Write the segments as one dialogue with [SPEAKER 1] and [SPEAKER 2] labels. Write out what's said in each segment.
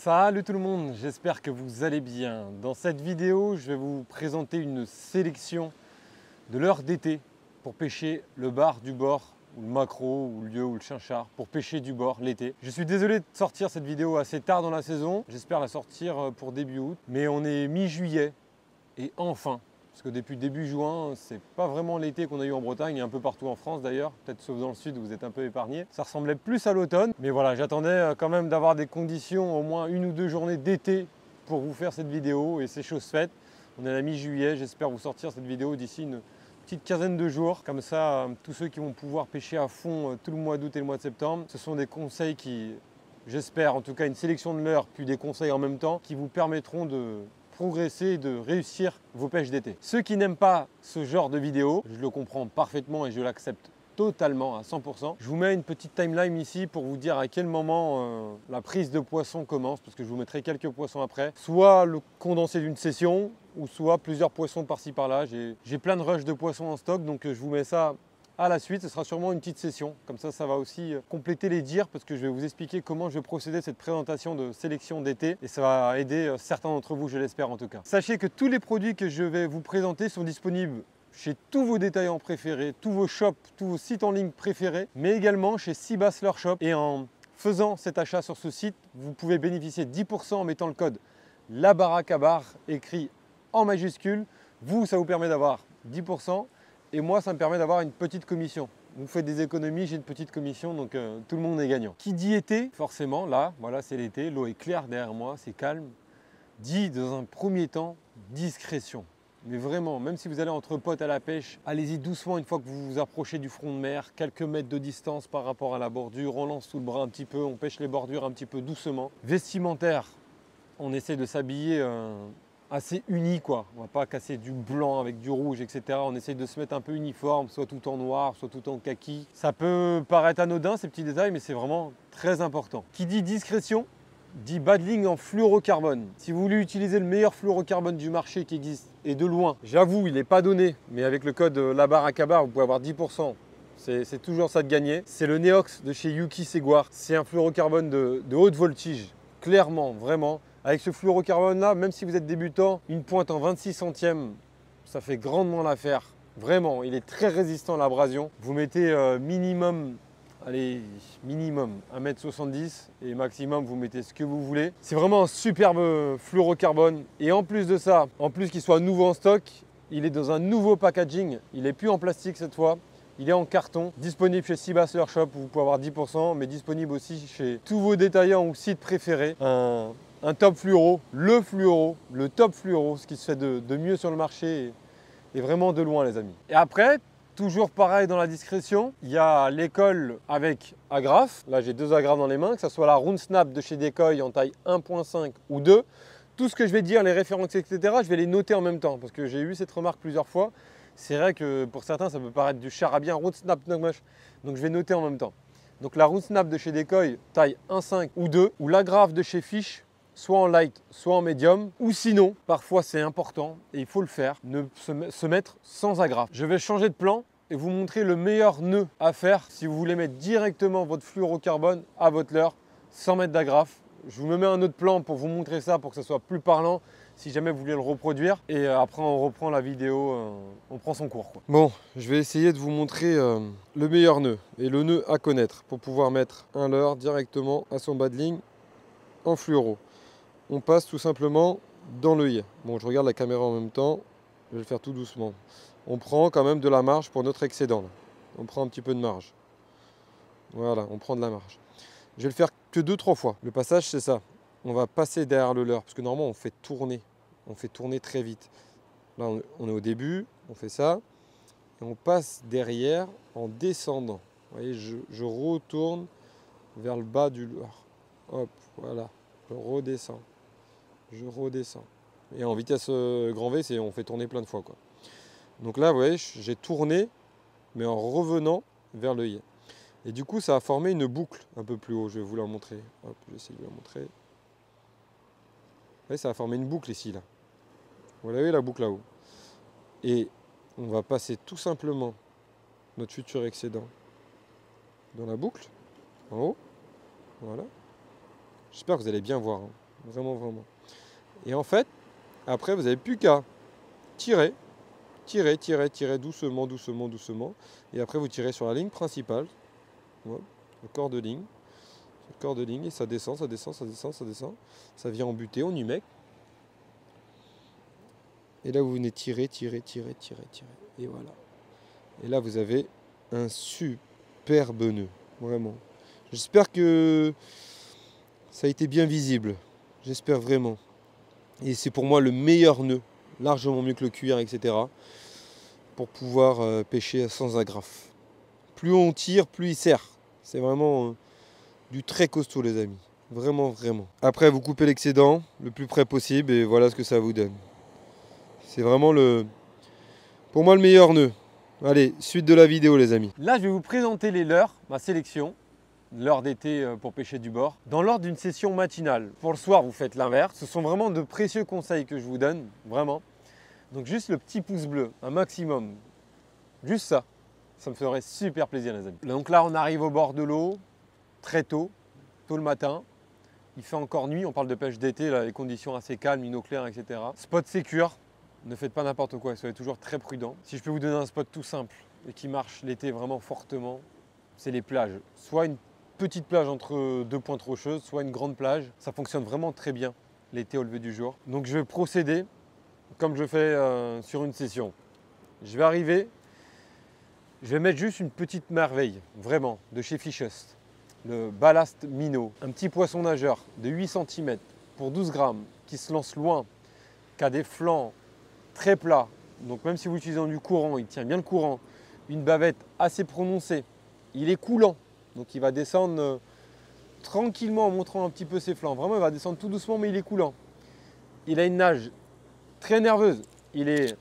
[SPEAKER 1] Salut tout le monde, j'espère que vous allez bien. Dans cette vidéo, je vais vous présenter une sélection de leurres d'été pour pêcher le bar du bord, ou le maquereau, ou le lieu, ou le chinchard, pour pêcher du bord l'été. Je suis désolé de sortir cette vidéo assez tard dans la saison, j'espère la sortir pour début août, mais on est mi-juillet et enfin, parce que depuis début juin, c'est pas vraiment l'été qu'on a eu en Bretagne et un peu partout en France d'ailleurs, peut-être sauf dans le sud où vous êtes un peu épargnés. Ça ressemblait plus à l'automne, mais voilà, j'attendais quand même d'avoir des conditions, au moins 1 ou 2 journées d'été pour vous faire cette vidéo et c'est chose faite. On est à la mi-juillet, j'espère vous sortir cette vidéo d'ici une petite quinzaine de jours. Comme ça, tous ceux qui vont pouvoir pêcher à fond tout le mois d'août et le mois de septembre, ce sont des conseils qui, j'espère, en tout cas une sélection de leurres, puis des conseils en même temps, qui vous permettront de progresser et de réussir vos pêches d'été. Ceux qui n'aiment pas ce genre de vidéo, je le comprends parfaitement et je l'accepte totalement à 100%. Je vous mets une petite timeline ici pour vous dire à quel moment la prise de poisson commence, parce que je vous mettrai quelques poissons après. Soit le condensé d'une session, ou soit plusieurs poissons par-ci par-là. J'ai plein de rushs de poissons en stock, donc je vous mets ça à la suite. Ce sera sûrement une petite session. Comme ça va aussi compléter les dires, parce que je vais vous expliquer comment je vais procéder à cette présentation de sélection d'été. Et ça va aider certains d'entre vous, je l'espère en tout cas. Sachez que tous les produits que je vais vous présenter sont disponibles chez tous vos détaillants préférés, tous vos shops, tous vos sites en ligne préférés, mais également chez Seabass Leurre Shop. Et en faisant cet achat sur ce site, vous pouvez bénéficier de 10% en mettant le code LABARACABAR écrit en majuscule. Vous, ça vous permet d'avoir 10% et moi, ça me permet d'avoir une petite commission. Vous faites des économies, j'ai une petite commission, donc tout le monde est gagnant. Qui dit été, forcément, là, voilà, c'est l'été, l'eau est claire derrière moi, c'est calme, dit dans un premier temps discrétion. Mais vraiment, même si vous allez entre potes à la pêche, allez-y doucement une fois que vous vous approchez du front de mer, quelques mètres de distance par rapport à la bordure, on lance sous le bras un petit peu, on pêche les bordures un petit peu doucement. Vestimentaire, on essaie de s'habiller assez uni quoi. On va pas casser du blanc avec du rouge, etc. On essaye de se mettre un peu uniforme, soit tout en noir, soit tout en kaki. Ça peut paraître anodin ces petits détails, mais c'est vraiment très important. Qui dit discrétion, dit battling en fluorocarbone. Si vous voulez utiliser le meilleur fluorocarbone du marché qui existe, et de loin, j'avoue, il n'est pas donné, mais avec le code LABARACABAR, vous pouvez avoir 10%. C'est toujours ça de gagner. C'est le Neox de chez Yuki Seguar. C'est un fluorocarbone de haute voltige. Clairement, vraiment. Avec ce fluorocarbone là, même si vous êtes débutant, une pointe en 26 centièmes, ça fait grandement l'affaire. Vraiment, il est très résistant à l'abrasion. Vous mettez minimum 1m70 et maximum vous mettez ce que vous voulez. C'est vraiment un superbe fluorocarbone. Et en plus de ça, en plus qu'il soit nouveau en stock, il est dans un nouveau packaging. Il n'est plus en plastique cette fois. Il est en carton, disponible chez Seabass Leurre Shop où vous pouvez avoir 10%, mais disponible aussi chez tous vos détaillants ou sites préférés. Un top fluoro, le top fluoro, ce qui se fait de mieux sur le marché et vraiment de loin les amis. Et après, toujours pareil dans la discrétion, il y a l'école avec agrafe. Là j'ai 2 agrafes dans les mains, que ce soit la Round Snap de chez Decoy en taille 1.5 ou 2. Tout ce que je vais dire, les références, etc., je vais les noter en même temps parce que j'ai eu cette remarque plusieurs fois. C'est vrai que pour certains, ça peut paraître du charabia, Round Snap, donc je vais noter en même temps. Donc la Round Snap de chez Decoy, taille 1.5 ou 2, ou l'agrafe de chez Fish, soit en light, soit en médium, ou sinon, parfois c'est important, et il faut le faire, ne se mettre sans agrafe. Je vais changer de plan et vous montrer le meilleur nœud à faire si vous voulez mettre directement votre fluorocarbone à votre leurre, sans mettre d'agrafe. Je vous mets un autre plan pour vous montrer ça, pour que ça soit plus parlant, si jamais vous voulez le reproduire. Et après, on reprend la vidéo, on prend son cours, quoi. Bon, je vais essayer de vous montrer le meilleur nœud et le nœud à connaître pour pouvoir mettre un leurre directement à son bas de ligne en fluoro. On passe tout simplement dans l'œil. Bon, je regarde la caméra en même temps, je vais le faire tout doucement. On prend quand même de la marge pour notre excédent. Là. On prend un petit peu de marge. Voilà, on prend de la marge. Je vais le faire que 2-3 fois. Le passage, c'est ça. On va passer derrière le leurre, parce que normalement, on fait tourner très vite. Là, on est au début, on fait ça, et on passe derrière en descendant. Vous voyez, je retourne vers le bas du leurre. Hop, voilà, je redescends. Et en vitesse grand V, on fait tourner plein de fois, quoi. Donc là, vous voyez, j'ai tourné, mais en revenant vers l'œil. Et du coup, ça a formé une boucle un peu plus haut. Je vais vous la montrer. Hop, je vais essayer de vous la montrer. Vous voyez, ça a formé une boucle ici, là. Vous voyez la boucle là-haut. Et on va passer tout simplement notre futur excédent dans la boucle, en haut. Voilà. J'espère que vous allez bien voir. Hein.
[SPEAKER 2] Vraiment, vraiment. Et en fait, après, vous n'avez plus qu'à tirer, tirer doucement, doucement, doucement. Et après, vous tirez sur la ligne principale, voilà, le corps de ligne. Le corps de ligne, et ça descend, ça descend, ça descend, ça descend. Ça vient en butée, on humecte. Et là, vous venez tirer. Et voilà. Et là, vous avez un superbe nœud. Vraiment. J'espère que ça a été bien visible. J'espère vraiment. Et c'est pour moi le meilleur nœud. Largement mieux que le cuir, etc. Pour pouvoir pêcher sans agrafe. Plus on tire, plus il serre. C'est vraiment du très costaud, les amis. Vraiment, vraiment. Après, vous coupez l'excédent le plus près possible et voilà ce que ça vous donne. C'est vraiment pour moi le meilleur nœud. Allez, suite de la vidéo, les amis.
[SPEAKER 1] Là, je vais vous présenter les leurres, ma sélection, leurres d'été pour pêcher du bord, dans l'ordre d'une session matinale. Pour le soir, vous faites l'inverse. Ce sont vraiment de précieux conseils que je vous donne, vraiment. Donc juste le petit pouce bleu, un maximum. Juste ça. Ça me ferait super plaisir, les amis. Donc là, on arrive au bord de l'eau, très tôt le matin. Il fait encore nuit, on parle de pêche d'été, les conditions assez calmes, ino clair, etc. Spot sécure, ne faites pas n'importe quoi, soyez toujours très prudent. Si je peux vous donner un spot tout simple et qui marche l'été vraiment fortement, c'est les plages. Soit une petite plage entre deux pointes rocheuses, soit une grande plage. Ça fonctionne vraiment très bien l'été au lever du jour. Donc je vais procéder comme je fais sur une session. Je vais arriver, je vais mettre juste une petite merveille, vraiment, de chez Fishust. Le ballast minnow, un petit poisson nageur de 8 cm pour 12 grammes qui se lance loin, qui a des flancs très plats. Donc même si vous utilisez du courant, il tient bien le courant. Une bavette assez prononcée. Il est coulant, donc il va descendre tranquillement en montrant un petit peu ses flancs. Vraiment, il va descendre tout doucement, mais il est coulant. Il a une nage très nerveuse. Il est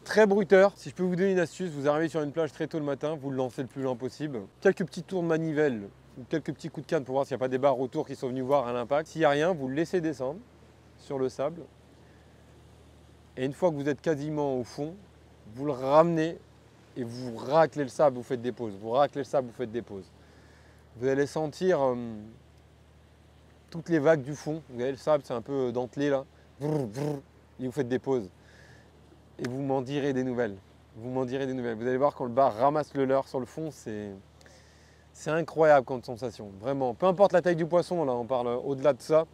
[SPEAKER 1] très bruteur. Si je peux vous donner une astuce, vous arrivez sur une plage très tôt le matin, vous le lancez le plus loin possible. Quelques petits tours de manivelle ou quelques petits coups de canne pour voir s'il n'y a pas des barres autour qui sont venus voir à l'impact. S'il n'y a rien, vous le laissez descendre sur le sable. Et une fois que vous êtes quasiment au fond, vous le ramenez et vous raclez le sable, vous faites des pauses. Vous raclez le sable, vous faites des pauses. Vous allez sentir toutes les vagues du fond. Vous voyez, le sable, c'est un peu dentelé là. Et vous faites des pauses. Et vous m'en direz des nouvelles. Vous m'en direz des nouvelles. Vous allez voir quand le bar ramasse le leurre sur le fond, c'est incroyable comme sensation. Vraiment, peu importe la taille du poisson, là on parle au-delà de ça.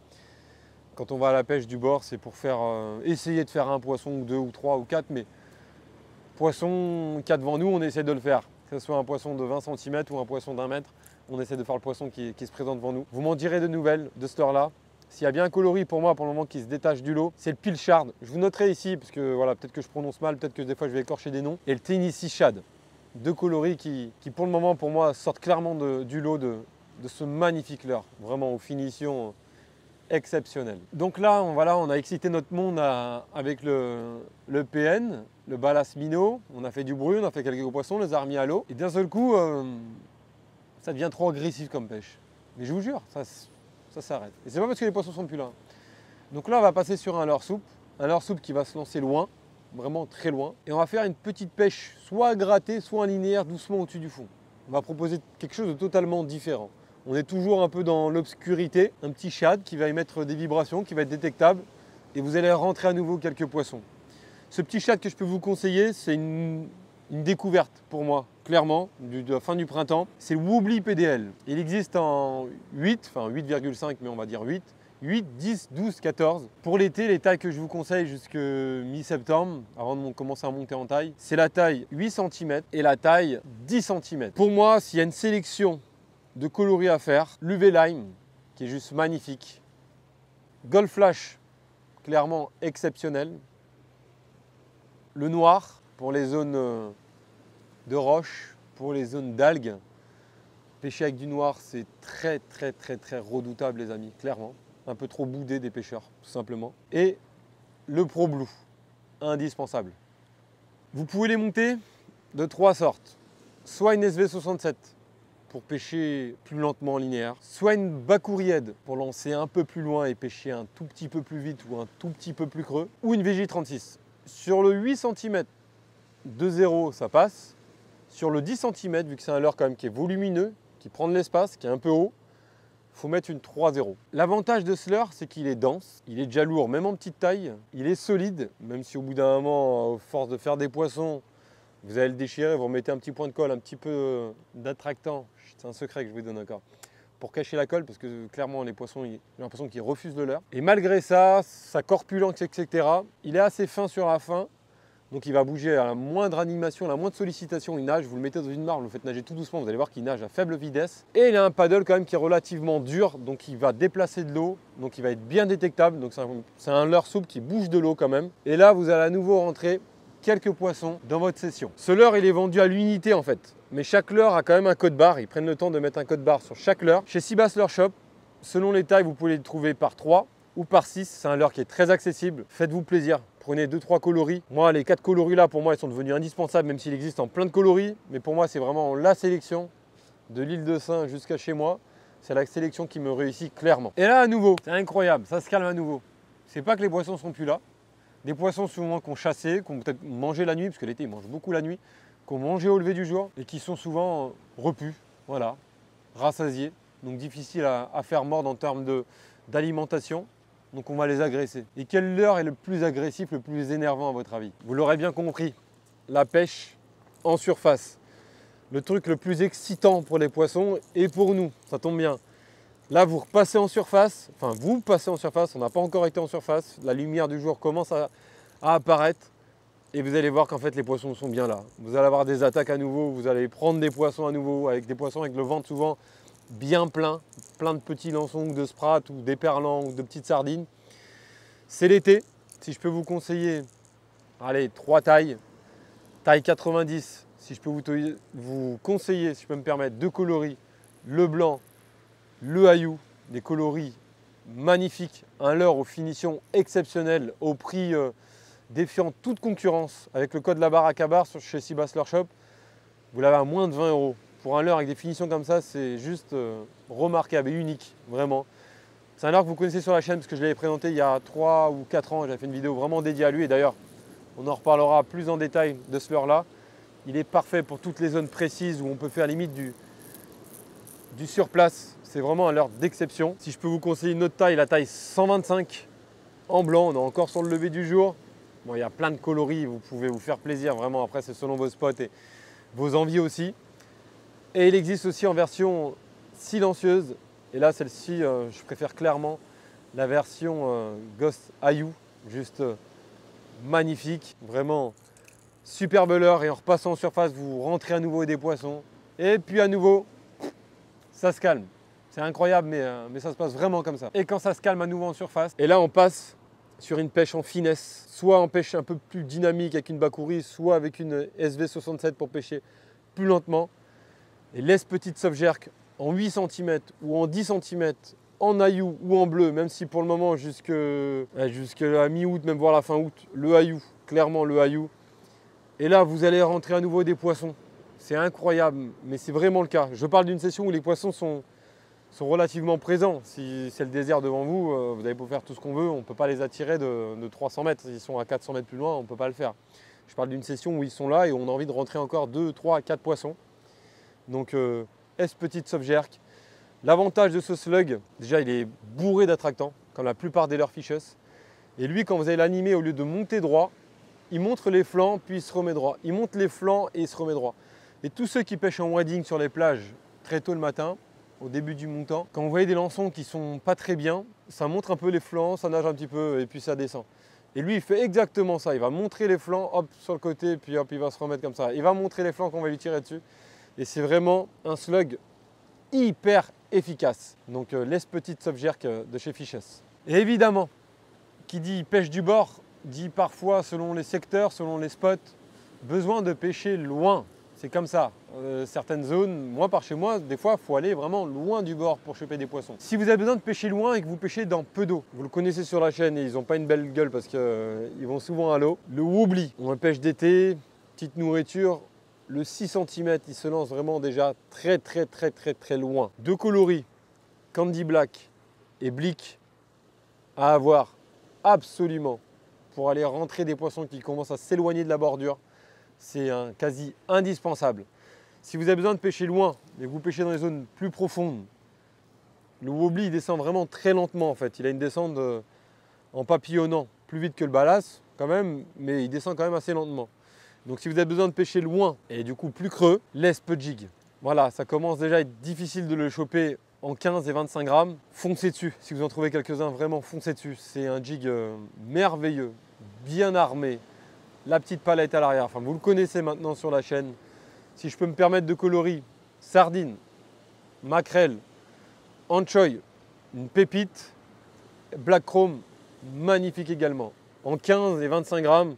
[SPEAKER 1] Quand on va à la pêche du bord, c'est pour essayer de faire un poisson ou deux ou trois ou quatre, mais poisson qu'il y a devant nous, on essaie de le faire. Que ce soit un poisson de 20 cm ou un poisson d'1 mètre, on essaie de faire le poisson qui se présente devant nous. Vous m'en direz de nouvelles de ce leurre-là. S'il y a bien un coloris pour moi, pour le moment, qui se détache du lot, c'est le pilchard. Je vous noterai ici, parce que voilà, peut-être que je prononce mal, peut-être que des fois je vais écorcher des noms. Et le Tennessee Shad. Deux coloris qui pour le moment, pour moi, sortent clairement du lot de ce magnifique leurre. Vraiment aux finitions exceptionnelles. Donc là, on a excité notre monde avec le PN, le ballast minnow. On a fait du bruit, on a fait quelques gros poissons, on les a remis à l'eau. Et d'un seul coup, ça devient trop agressif comme pêche. Mais je vous jure, ça s'arrête. Et c'est pas parce que les poissons sont plus là. Donc là, on va passer sur un leurre souple qui va se lancer loin, vraiment très loin. Et on va faire une petite pêche, soit grattée, soit en linéaire, doucement au-dessus du fond. On va proposer quelque chose de totalement différent. On est toujours un peu dans l'obscurité, un petit shad qui va émettre des vibrations, qui va être détectable. Et vous allez rentrer à nouveau quelques poissons. Ce petit shad que je peux vous conseiller, c'est une découverte pour moi, clairement, de la fin du printemps. C'est le Wobbly PDL. Il existe en 8, enfin 8,5, mais on va dire 8. 8, 10, 12, 14. Pour l'été, les tailles que je vous conseille jusqu'à mi-septembre, avant de commencer à monter en taille, c'est la taille 8 cm et la taille 10 cm. Pour moi, s'il y a une sélection de coloris à faire, l'UV Lime, qui est juste magnifique. Gold Flash, clairement exceptionnel. Le noir, pour les zones de roche, pour les zones d'algues. Pêcher avec du noir, c'est très redoutable, les amis, clairement. Un peu trop boudé des pêcheurs, tout simplement. Et le Pro Blue, indispensable. Vous pouvez les monter de trois sortes. Soit une SV67 pour pêcher plus lentement en linéaire, soit une Bakouried pour lancer un peu plus loin et pêcher un tout petit peu plus vite ou un tout petit peu plus creux, ou une VJ36. Sur le 8 cm de 0, ça passe. Sur le 10 cm, vu que c'est un leurre quand même qui est volumineux, qui prend de l'espace, qui est un peu haut, faut mettre une 3-0. L'avantage de ce leurre, c'est qu'il est dense, il est déjà lourd, même en petite taille, il est solide, même si au bout d'un moment, à force de faire des poissons, vous allez le déchirer, vous remettez un petit point de colle, un petit peu d'attractant, c'est un secret que je vous donne encore, pour cacher la colle, parce que clairement les poissons, j'ai l'impression qu'ils refusent le leurre. Et malgré ça, sa corpulence, etc., il est assez fin sur la fin, donc il va bouger à la moindre animation, à la moindre sollicitation, il nage, vous le mettez dans une mare, vous le faites nager tout doucement, vous allez voir qu'il nage à faible vitesse. Et il a un paddle quand même qui est relativement dur, donc il va déplacer de l'eau, donc il va être bien détectable, donc c'est un leurre souple qui bouge de l'eau quand même. Et là, vous allez à nouveau rentrer quelques poissons dans votre session. Ce leurre, il est vendu à l'unité en fait, mais chaque leurre a quand même un code barre, ils prennent le temps de mettre un code barre sur chaque leurre. Chez Seabass Leurre Shop, selon les tailles, vous pouvez les trouver par 3 ou par 6, c'est un leurre qui est très accessible, faites-vous plaisir. Prenez 2-3 coloris. Moi, les 4 coloris là, pour moi, ils sont devenus indispensables, même s'il existe en plein de coloris. Mais pour moi, c'est vraiment la sélection de l'île de Sein jusqu'à chez moi. C'est la sélection qui me réussit clairement. Et là, à nouveau, c'est incroyable, ça se calme à nouveau. C'est pas que les poissons sont plus là. Des poissons souvent qu'on chassait, qu'on peut-être mangé la nuit, parce que l'été, ils mangent beaucoup la nuit, qu'on mangeait au lever du jour et qui sont souvent repus, voilà, rassasiés. Donc difficiles à faire mordre en termes d'alimentation. Donc on va les agresser. Et quel leurre est le plus agressif, le plus énervant à votre avis? Vous l'aurez bien compris, la pêche en surface. Le truc le plus excitant pour les poissons et pour nous, ça tombe bien. Là vous repassez en surface, enfin vous passez en surface, on n'a pas encore été en surface, la lumière du jour commence à apparaître et vous allez voir qu'en fait les poissons sont bien là. Vous allez avoir des attaques à nouveau, vous allez prendre des poissons à nouveau, avec des poissons avec le ventre souvent bien plein de petits lançons ou de sprats ou d'éperlans ou de petites sardines. C'est l'été, si je peux vous conseiller, allez, 3 tailles, taille 90, si je peux vous conseiller, si je peux me permettre, 2 coloris, le blanc, le haillou, des coloris magnifiques, un leurre aux finitions exceptionnelles, au prix défiant toute concurrence, avec le code la baraque à bar chez Seabass Leurre Shop, vous l'avez à moins de 20 €. Pour un leurre avec des finitions comme ça, c'est juste remarquable et unique, vraiment. C'est un leurre que vous connaissez sur la chaîne parce que je l'avais présenté il y a 3 ou 4 ans. J'avais fait une vidéo vraiment dédiée à lui et d'ailleurs, on en reparlera plus en détail de ce leurre-là. Il est parfait pour toutes les zones précises où on peut faire limite du surplace. C'est vraiment un leurre d'exception. Si je peux vous conseiller une autre taille, la taille 125 en blanc, on est encore sur le lever du jour. Bon, il y a plein de coloris, vous pouvez vous faire plaisir vraiment. Après, c'est selon vos spots et vos envies aussi. Et il existe aussi en version silencieuse. Et là, celle-ci, je préfère clairement la version Ghost Haillou. Juste magnifique. Vraiment superbe leurre. Et en repassant en surface, vous rentrez à nouveau des poissons. Et puis à nouveau, ça se calme. C'est incroyable, mais ça se passe vraiment comme ça. Et quand ça se calme à nouveau en surface, et là, on passe sur une pêche en finesse. Soit en pêche un peu plus dynamique avec une bakourie, soit avec une SV67 pour pêcher plus lentement. Et laisse petite soft jerk en 8 cm ou en 10 cm, en haillou ou en bleu, même si pour le moment jusqu'à mi-août, même voire la fin août, le haillou, clairement le haillou. Et là, vous allez rentrer à nouveau des poissons. C'est incroyable, mais c'est vraiment le cas. Je parle d'une session où les poissons sont relativement présents. Si c'est le désert devant vous, vous allez pouvoir faire tout ce qu'on veut, on ne peut pas les attirer de 300 mètres. S'ils sont à 400 mètres plus loin, on ne peut pas le faire. Je parle d'une session où ils sont là et on a envie de rentrer encore 2, 3, 4 poissons. Donc petite soft jerk. L'avantage de ce slug, déjà il est bourré d'attractants, comme la plupart des leurre fishers. Et lui, quand vous allez l'animer, au lieu de monter droit, il montre les flancs, puis il se remet droit. Il monte les flancs et il se remet droit. Et tous ceux qui pêchent en wading sur les plages très tôt le matin, au début du montant, quand vous voyez des lançons qui sont pas très bien, ça montre un peu les flancs, ça nage un petit peu et puis ça descend. Et lui, il fait exactement ça. Il va montrer les flancs, hop, sur le côté, puis hop, il va se remettre comme ça. Il va montrer les flancs qu'on va lui tirer dessus. Et c'est vraiment un slug hyper efficace. Donc laisse petite soft jerk de chez Fishes. Et évidemment, qui dit pêche du bord, dit parfois selon les secteurs, selon les spots, besoin de pêcher loin. C'est comme ça. Certaines zones, moi par chez moi, des fois, il faut aller vraiment loin du bord pour choper des poissons. Si vous avez besoin de pêcher loin et que vous pêchez dans peu d'eau, vous le connaissez sur la chaîne et ils n'ont pas une belle gueule parce qu'ils vont souvent à l'eau. Le wobbly, on pêche d'été, petite nourriture. Le 6 cm, il se lance vraiment déjà très loin. 2 coloris, Candy Black et Blick à avoir absolument pour aller rentrer des poissons qui commencent à s'éloigner de la bordure. C'est un quasi indispensable. Si vous avez besoin de pêcher loin et que vous pêchez dans les zones plus profondes, Le wobbly, il descend vraiment très lentement en fait. Il a une descente en papillonnant, plus vite que le balasse quand même, mais il descend quand même assez lentement. Donc si vous avez besoin de pêcher loin et du coup plus creux, l'Esp Jig. Voilà, ça commence déjà à être difficile de le choper en 15 et 25 grammes. Foncez dessus, si vous en trouvez quelques-uns, vraiment foncez dessus. C'est un jig merveilleux, bien armé. La petite palette à l'arrière, enfin vous le connaissez maintenant sur la chaîne. Si je peux me permettre de coloris, sardines, maquerelle, anchois, une pépite, black chrome, magnifique également. En 15 et 25 grammes,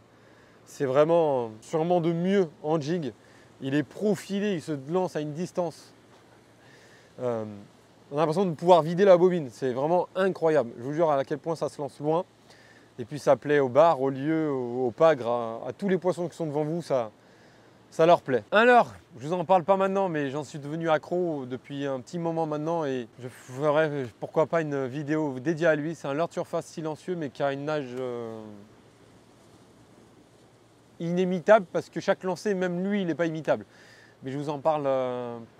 [SPEAKER 1] c'est vraiment sûrement de mieux en jig. Il est profilé, il se lance à une distance. On a l'impression de pouvoir vider la bobine. C'est vraiment incroyable. Je vous jure à quel point ça se lance loin. Et puis ça plaît au bar, au lieu, au pagre, à tous les poissons qui sont devant vous, ça leur plaît. Un leurre, je vous en parle pas maintenant, mais j'en suis devenu accro depuis un petit moment maintenant et je ferai pourquoi pas une vidéo dédiée à lui. C'est un leurre de surface silencieux mais qui a une nage inimitable parce que chaque lancer, même lui, il n'est pas imitable. Mais je vous en parle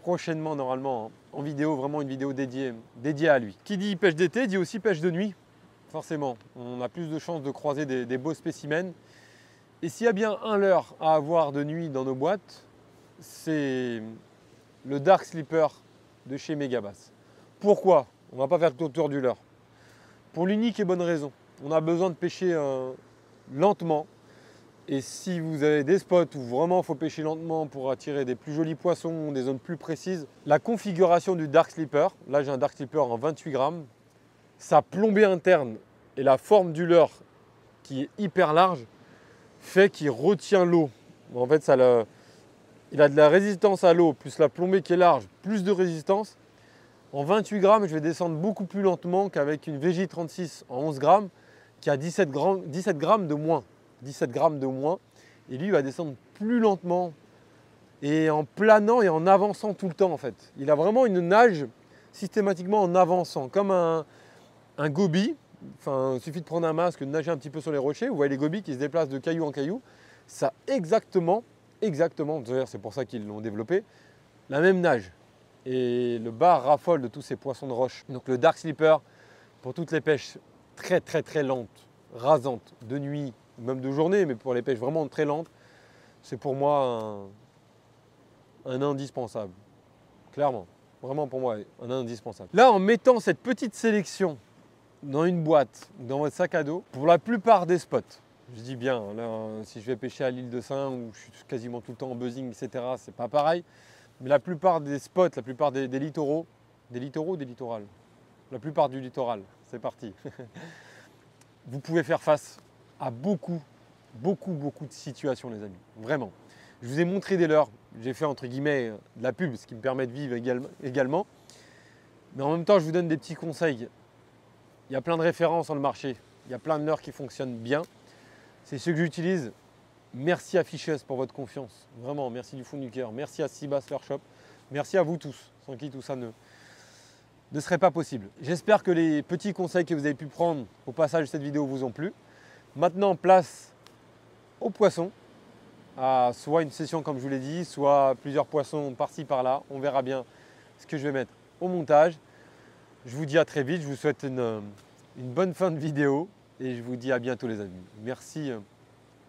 [SPEAKER 1] prochainement normalement en vidéo, vraiment une vidéo dédiée à lui. Qui dit pêche d'été dit aussi pêche de nuit. Forcément, on a plus de chances de croiser des beaux spécimens. Et s'il y a bien un leurre à avoir de nuit dans nos boîtes, c'est le Dark Slipper de chez Megabass. Pourquoi? On ne va pas faire tout autour du leurre. Pour l'unique et bonne raison, on a besoin de pêcher lentement. Et si vous avez des spots où vraiment il faut pêcher lentement pour attirer des plus jolis poissons, des zones plus précises, la configuration du Dark Slipper, là j'ai un Dark Slipper en 28 grammes, sa plombée interne et la forme du leurre qui est hyper large fait qu'il retient l'eau. En fait, il a de la résistance à l'eau, plus la plombée qui est large, plus de résistance. En 28 grammes, je vais descendre beaucoup plus lentement qu'avec une VJ36 en 11 grammes qui a 17 grammes de moins. 17 grammes de moins. Et lui, il va descendre plus lentement et en planant et en avançant tout le temps en fait. Il a vraiment une nage systématiquement en avançant, comme un goby. Enfin, il suffit de prendre un masque, de nager un petit peu sur les rochers. Vous voyez les gobies qui se déplacent de caillou en caillou. Ça exactement, d'ailleurs c'est pour ça qu'ils l'ont développé, la même nage. Et le bar raffole de tous ces poissons de roche. Donc le Dark Slipper, pour toutes les pêches très très très lentes, rasantes, de nuit, même de journée, mais pour les pêches vraiment très lentes, c'est pour moi un indispensable. Clairement, vraiment pour moi, un indispensable. Là, en mettant cette petite sélection dans une boîte, dans votre sac à dos, pour la plupart des spots, je dis bien, là, si je vais pêcher à l'île de Saint où je suis quasiment tout le temps en buzzing, etc., c'est pas pareil. Mais la plupart des spots, la plupart des littoraux, des littoraux ou des littorales, la plupart du littoral, c'est parti. Vous pouvez faire face à beaucoup de situations, les amis, vraiment. Je vous ai montré des leurres, j'ai fait entre guillemets de la pub, ce qui me permet de vivre également. Mais en même temps, je vous donne des petits conseils. Il y a plein de références sur le marché, il y a plein de leurres qui fonctionnent bien. C'est ceux que j'utilise. Merci à Fishes pour votre confiance. Vraiment, merci du fond du cœur. Merci à Seabass Leurre Shop. Merci à vous tous, sans qui tout ça ne serait pas possible. J'espère que les petits conseils que vous avez pu prendre au passage de cette vidéo vous ont plu. Maintenant, place aux poissons. À soit une session comme je vous l'ai dit, soit plusieurs poissons par-ci par-là. On verra bien ce que je vais mettre au montage. Je vous dis à très vite. Je vous souhaite une bonne fin de vidéo. Et je vous dis à bientôt les amis. Merci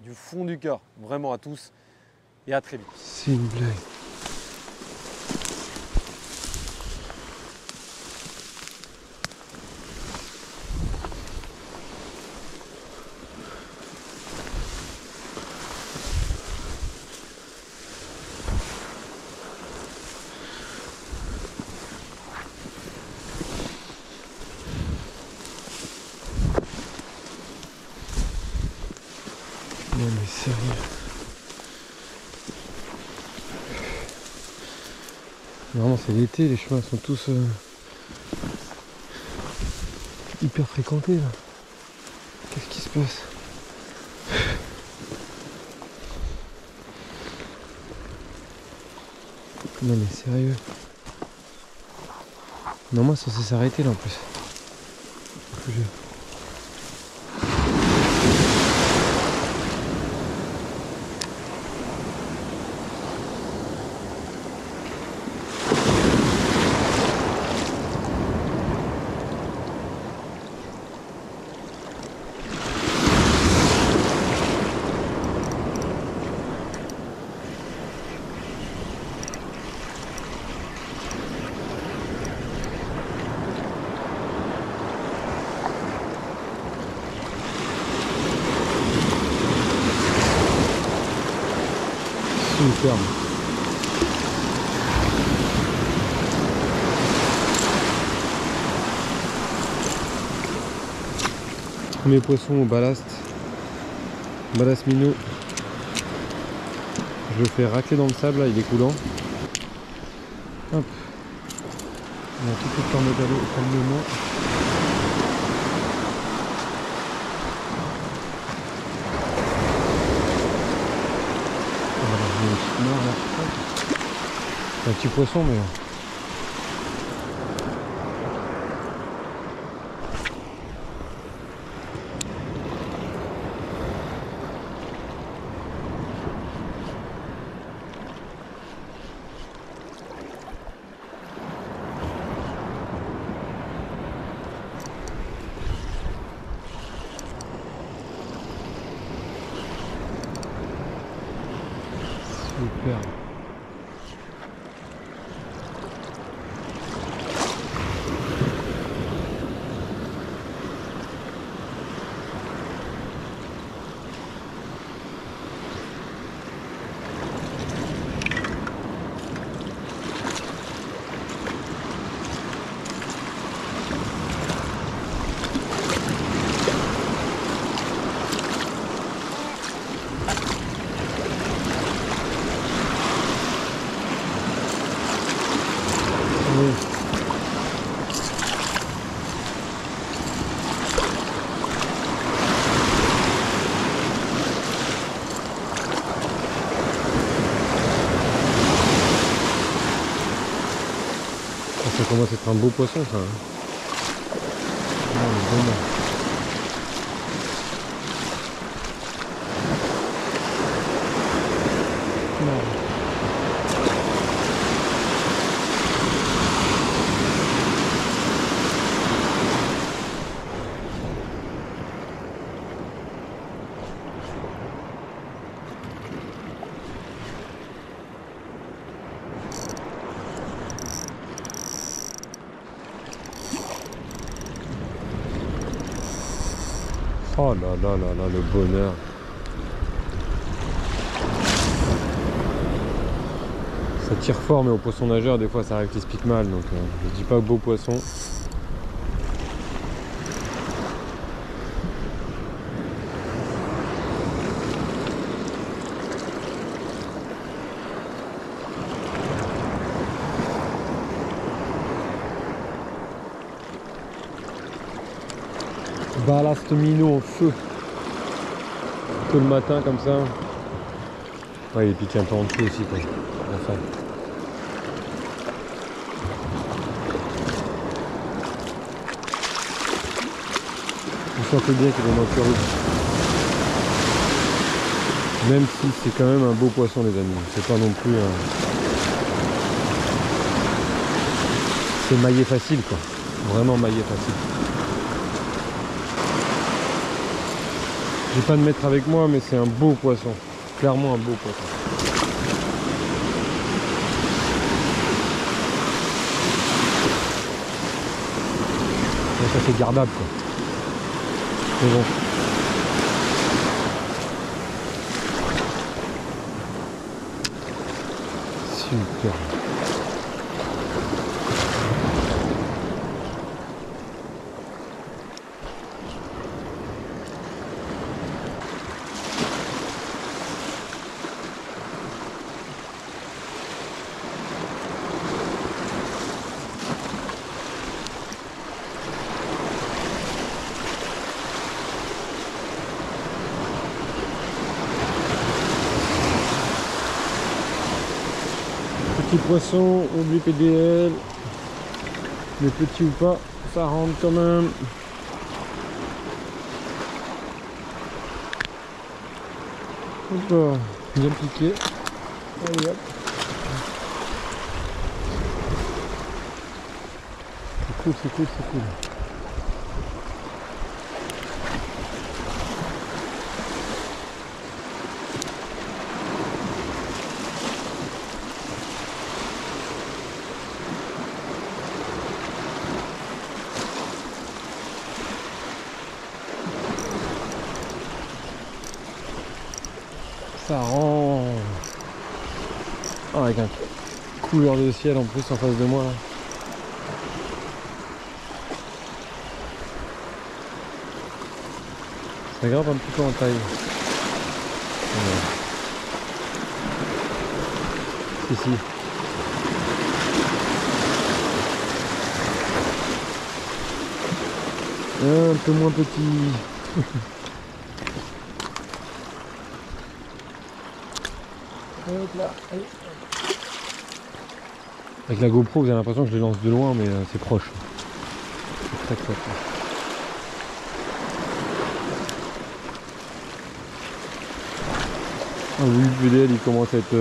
[SPEAKER 1] du fond du cœur, vraiment à tous. Et à très vite.
[SPEAKER 2] C'est une blague. Non mais sérieux. Vraiment c'est l'été, les chemins sont tous hyper fréquentés là. Qu'est-ce qui se passe? Non mais sérieux. Normalement c'est censé s'arrêter là en plus. Superbe. Premier poisson au ballast. Ballast minot. Je le fais racler dans le sable, là, il est coulant. Hop. On a tout fait par calmement. C'est un petit poisson, mais... Super. Ça commence à être un beau poisson, ça. Vraiment. Oh là là là là, le bonheur. Ça tire fort, mais au poisson nageur, des fois ça arrive qu'il se pique mal. Donc je dis pas beau poisson. Ballast minot en feu. Tôt le matin comme ça. Ouais, il est piqué un peu en dessous aussi quoi. Enfin. Vous sentez bien qu'il est dans le rouge. Même si c'est quand même un beau poisson les amis. C'est pas non plus un... C'est maillé facile quoi. Vraiment maillé facile. J'ai pas de mètre avec moi, mais c'est un beau poisson. Clairement un beau poisson. Et ça c'est gardable quoi. Mais bon. Super. Petit poisson, oublie PDL, les petits ou pas, ça rentre quand même. Hop, bien piqué. Allez hop. C'est cool, c'est cool, c'est cool. Ça rend.
[SPEAKER 1] Ah, avec un couleur de ciel en plus en face de moi là. Ça grimpe un petit peu en taille. Ici. Un peu moins petit. Hop là, allez. Avec la GoPro, vous avez l'impression que je les lance de loin, mais c'est proche. C'est très très proche. Ah oui, le VDL il commence à être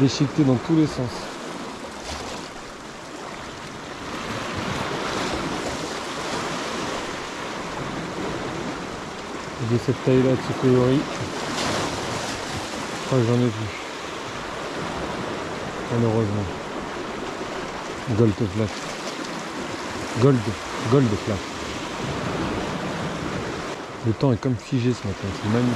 [SPEAKER 1] déchiqueté dans tous les sens. De cette taille là de ce coloris, je crois que j'en ai vu. Malheureusement. Gold flash. Gold flash. Le temps est comme figé ce matin, c'est magnifique.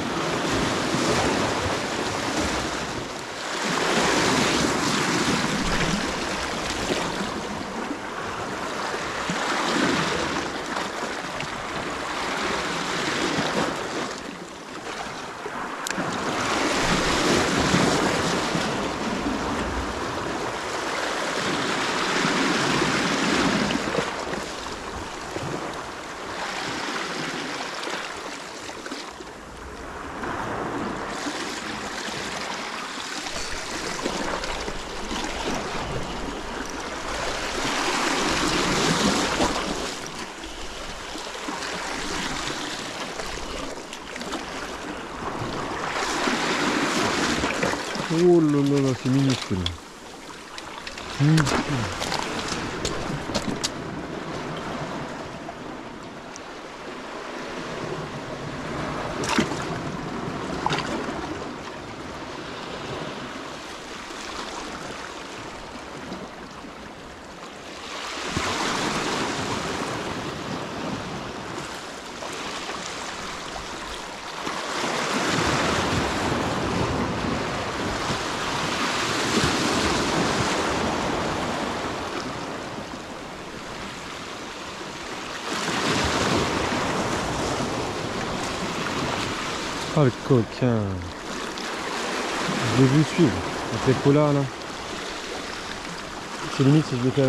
[SPEAKER 1] Oh là là là, c'est minuscule. Minuscule. Ah le coquin. Je l'ai vu suivre. Avec les colas là. C'est limite si je le fais.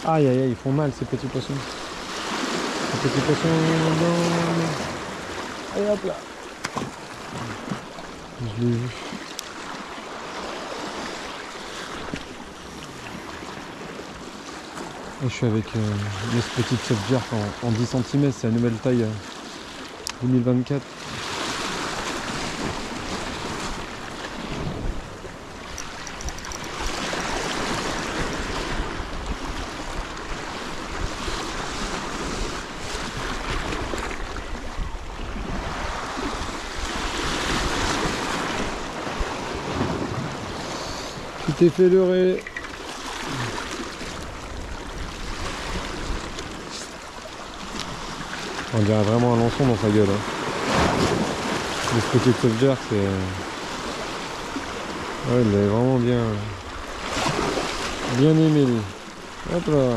[SPEAKER 1] Aïe aïe aïe, ils font mal ces petits poissons. Ces petits poissons. Non. Allez hop là. Je l'ai vu. Et je suis avec une petite Softjerk en 10 cm, c'est la nouvelle taille 2024. Tu t'es fait leurrer. On dirait vraiment un lançon dans sa gueule. Hein. Le petit Softjerk, c'est... Ouais, il est vraiment bien aimé lui. Hop là.